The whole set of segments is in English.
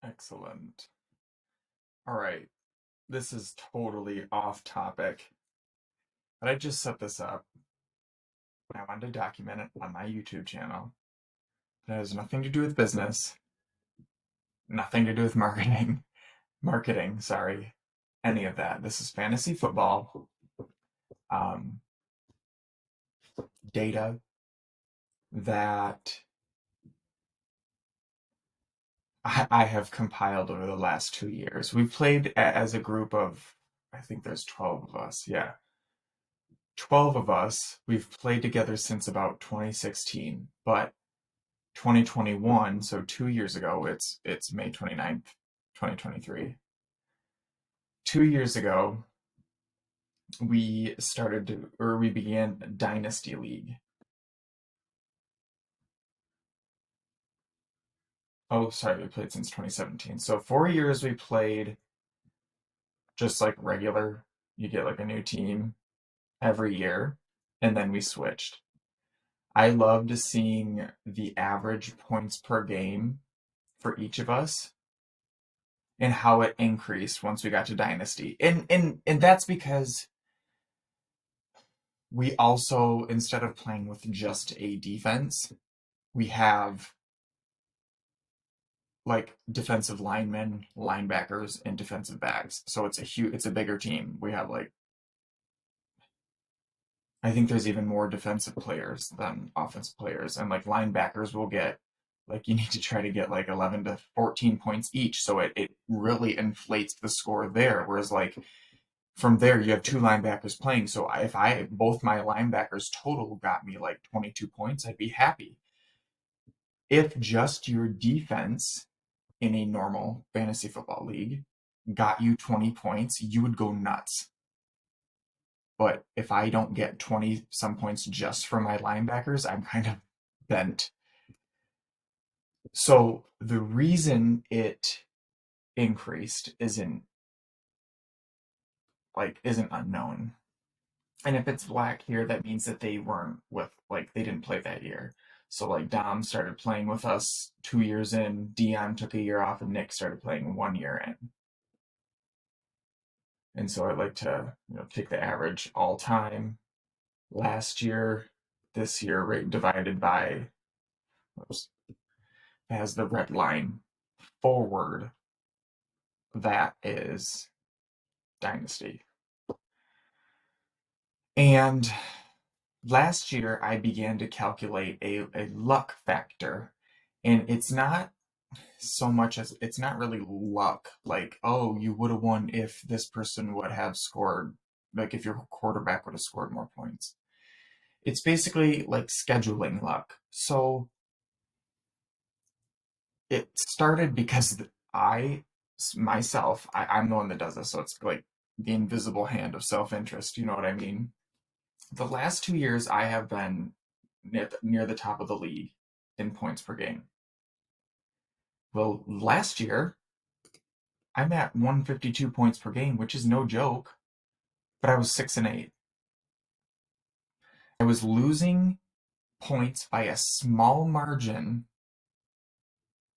Excellent. All right. This is totally off topic, but I just set this up. I wanted to document it on my YouTube channel. It has nothing to do with business, nothing to do with marketing, sorry, any of that. This is fantasy football, um, data that I have compiled over the last 2 years. We've played as a group of, I think there's 12 of us. Yeah, 12 of us. We've played together since about 2016, but 2021, so 2 years ago, it's May 29th, 2023. 2 years ago, we began Dynasty League. Oh, sorry, we played since 2017. So 4 years we played just like regular. You get like a new team every year, and then we switched. I loved seeing the average points per game for each of us and how it increased once we got to Dynasty. And that's because we also, instead of playing with just a defense, we have like defensive linemen, linebackers, and defensive backs. So it's a bigger team. We have like, I think there's even more defensive players than offensive players, and like linebackers will get like you need to try to get like 11 to 14 points each, so it really inflates the score there. Whereas like from there you have two linebackers playing, so if I both my linebackers total got me like 22 points, I'd be happy. If just your defense in a normal fantasy football league got you 20 points, you would go nuts. But if I don't get 20 some points just from my linebackers, I'm kind of bent. So the reason it increased isn't unknown. And if it's black here, that means that they weren't with like they didn't play that year. So like Dom started playing with us 2 years in, Dion took a year off, and Nick started playing 1 year in. And so I like to, take the average all time last year, this year, rate divided by, oops, as the red line forward, that is Dynasty. And last year I began to calculate a luck factor, and it's not really luck, like, oh, you would have won if this person would have scored, like if your quarterback would have scored more points. It's basically like scheduling luck. So it started because I'm the one that does this, so it's like the invisible hand of self-interest, you know what I mean? The last 2 years I have been near the top of the league in points per game. Well, last year I'm at 152 points per game, which is no joke, but I was 6-8. I was losing points by a small margin,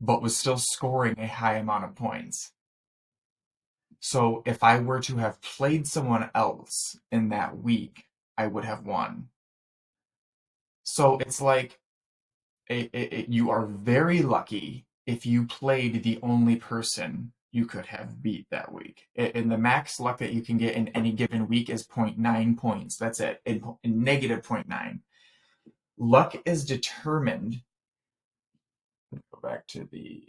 but was still scoring a high amount of points. So if I were to have played someone else in that week, I would have won. So it's like you are very lucky if you played the only person you could have beat that week. And the max luck that you can get in any given week is 0.9 points. That's it, in negative 0.9. Luck is determined. Go back to the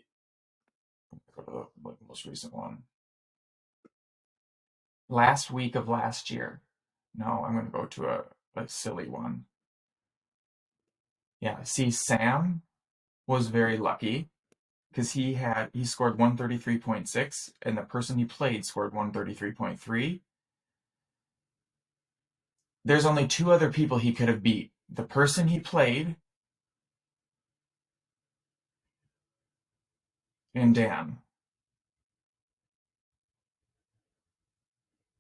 most recent one. Last week of last year. No, I'm going to go to a silly one. Yeah, see, Sam was very lucky because he scored 133.6, and the person he played scored 133.3. There's only two other people he could have beat. The person he played and Dan.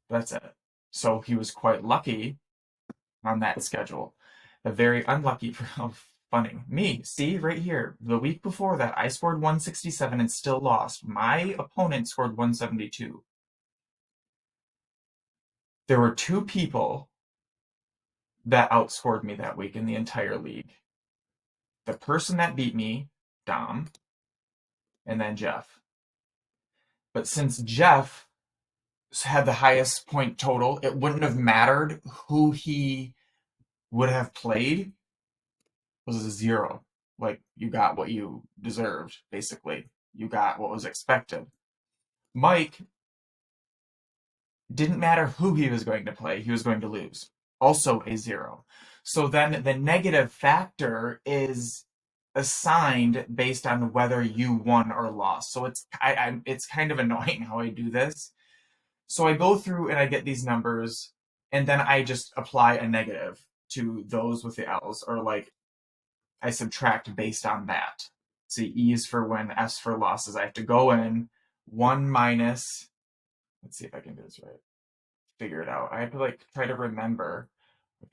That's it. So he was quite lucky on that schedule. Very unlucky funny. Me, see right here. The week before that, I scored 167 and still lost. My opponent scored 172. There were two people that outscored me that week in the entire league. The person that beat me, Dom, and then Jeff. But since Jeff had the highest point total, it wouldn't have mattered who he would have played. It was a zero. Like, you got what you deserved, basically. You got what was expected. Mike, didn't matter who he was going to play, he was going to lose. Also a zero. So then the negative factor is assigned based on whether you won or lost. So it's kind of annoying how I do this. So I go through and I get these numbers, and then I just apply a negative to those with the L's, or like I subtract based on that. See, E's for win, F's for losses. I have to go in 1 minus, let's see if I can do this right. Figure it out. I have to like try to remember.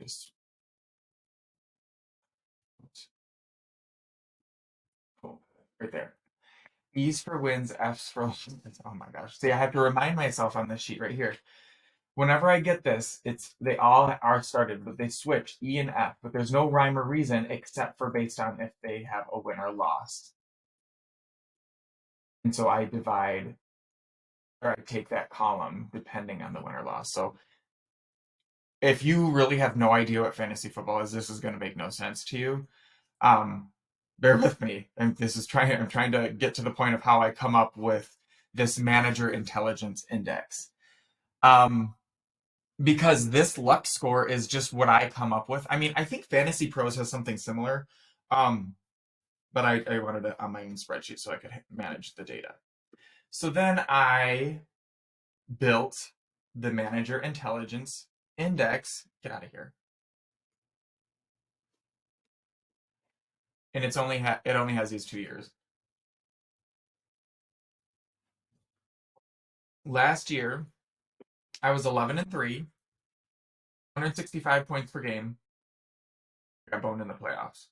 Just cool. Right there. E's for wins, F's for oh my gosh. See, I have to remind myself on this sheet right here. Whenever I get this, they all are started, but they switch E and F, but there's no rhyme or reason except for based on if they have a win or loss. And so I divide, or I take that column depending on the win or loss. So if you really have no idea what fantasy football is, this is going to make no sense to you. Bear with me. I'm trying to get to the point of how I come up with this manager intelligence index. Because this luck score is just what I come up with. I mean, I think Fantasy Pros has something similar, but I wanted it on my own spreadsheet so I could manage the data. So then I built the Manager Intelligence Index. Get out of here. And it only has these 2 years. Last year, I was 11-3, 165 points per game. I got boned in the playoffs.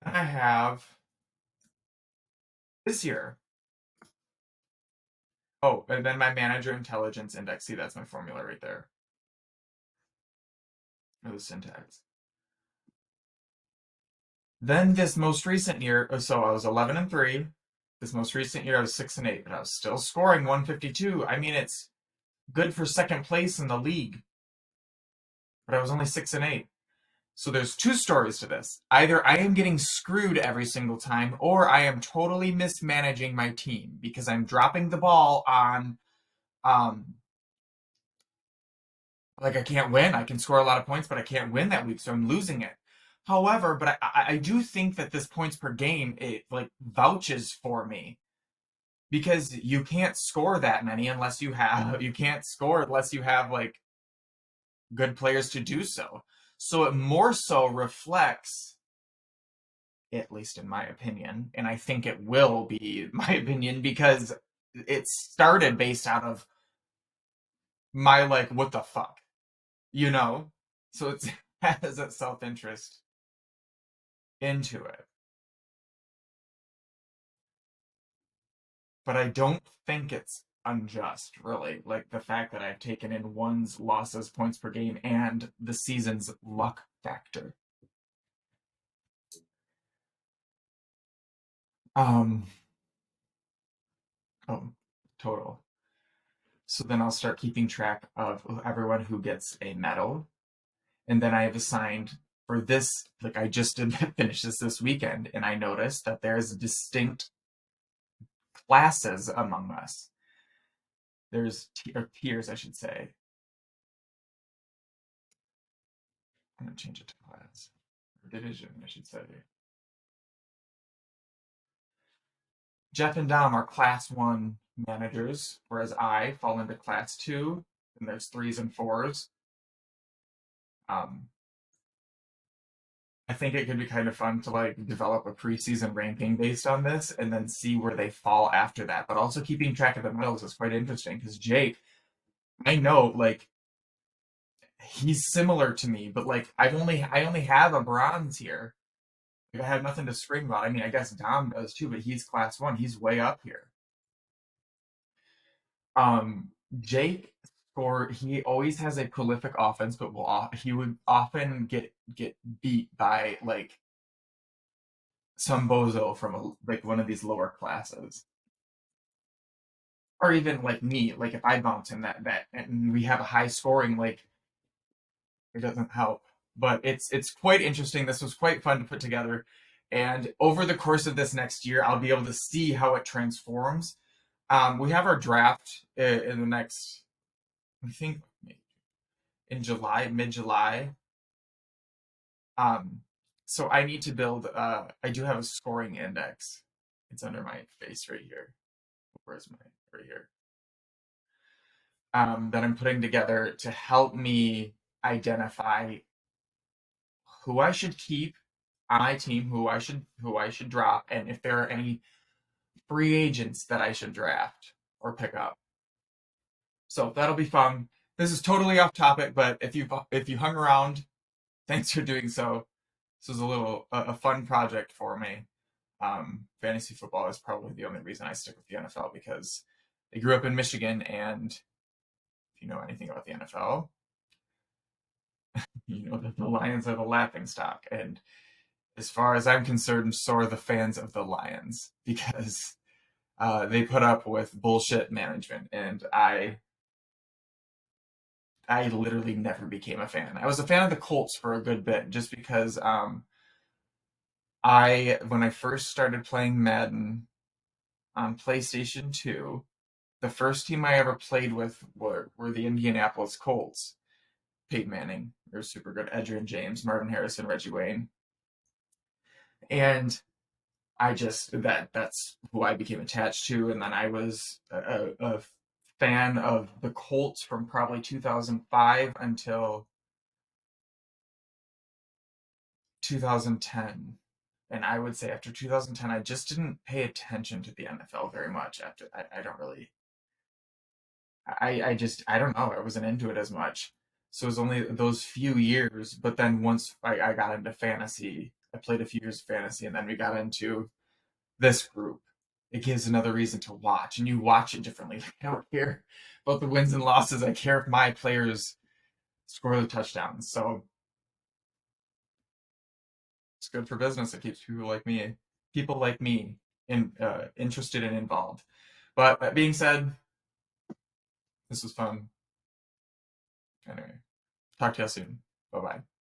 And I have this year. Oh, and then my Manager Intelligence Index. See, that's my formula right there. Or the syntax. Then this most recent year, so I was 11-3. This most recent year, I was 6-8, but I was still scoring 152. I mean, it's good for second place in the league, but I was only 6-8. So there's two stories to this. Either I am getting screwed every single time, or I am totally mismanaging my team because I'm dropping the ball on, like I can't win. I can score a lot of points, but I can't win that week, so I'm losing it. However, but I do think that this points per game, it like vouches for me, because you can't score that many unless you can't score unless you have like good players to do so. So it more so reflects, at least in my opinion, and I think it will be my opinion, because it started based out of my like what the fuck, you know? So it has that self-interest into it. But I don't think it's unjust, really. Like the fact that I've taken in one's losses, points per game, and the season's luck factor. Um, oh, total. So then I'll start keeping track of everyone who gets a medal. And then I have assigned for this, like I just did finish this weekend, and I noticed that there's distinct classes among us. There's tiers, I should say. I'm gonna change it to class. Or division, I should say. Jeff and Dom are class 1 managers, whereas I fall into class 2, and there's 3s and 4s. I think it could be kind of fun to like develop a preseason ranking based on this and then see where they fall after that. But also keeping track of the medals is quite interesting, because Jake, I know like he's similar to me, but like I only have a bronze here. Like I have nothing to scream about. I mean, I guess Dom does too, but he's class one. He's way up here. Um, Jake scored. He always has a prolific offense, but he would often get beat by like some bozo from like one of these lower classes, or even like me. Like if I bounce him that and we have a high scoring, like it doesn't help. But it's quite interesting. This was quite fun to put together, and over the course of this next year, I'll be able to see how it transforms. We have our draft in the next, I think, in July, mid-July. Um, so I need to build. I do have a scoring index. It's under my face right here. Where's my right here? That I'm putting together to help me identify who I should keep on my team, who I should drop, and if there are any free agents that I should draft or pick up. So that'll be fun. This is totally off topic, but if you hung around, thanks for doing so. This was a fun project for me. Fantasy football is probably the only reason I stick with the NFL because I grew up in Michigan, and if you know anything about the NFL, you know that the Lions are the laughing stock. And as far as I'm concerned, so are the fans of the Lions because they put up with bullshit management, and I literally never became a fan. I was a fan of the Colts for a good bit, just because I when I first started playing Madden on PlayStation 2, the first team I ever played with were the Indianapolis Colts. Peyton Manning, they were super good. Edgerrin James, Marvin Harrison, Reggie Wayne, and that's who I became attached to. And then I was a fan of the Colts from probably 2005 until 2010. And I would say after 2010, I just didn't pay attention to the NFL very much. After I don't really, I don't know. I wasn't into it as much. So it was only those few years. But then once I got into fantasy, I played a few years of fantasy, and then we got into this group. It gives another reason to watch, and you watch it differently. Like, I don't care about the wins and losses. I care if my players score the touchdowns. So it's good for business. It keeps people like me, interested and involved. But that being said, this was fun. Anyway, talk to you soon. Bye bye.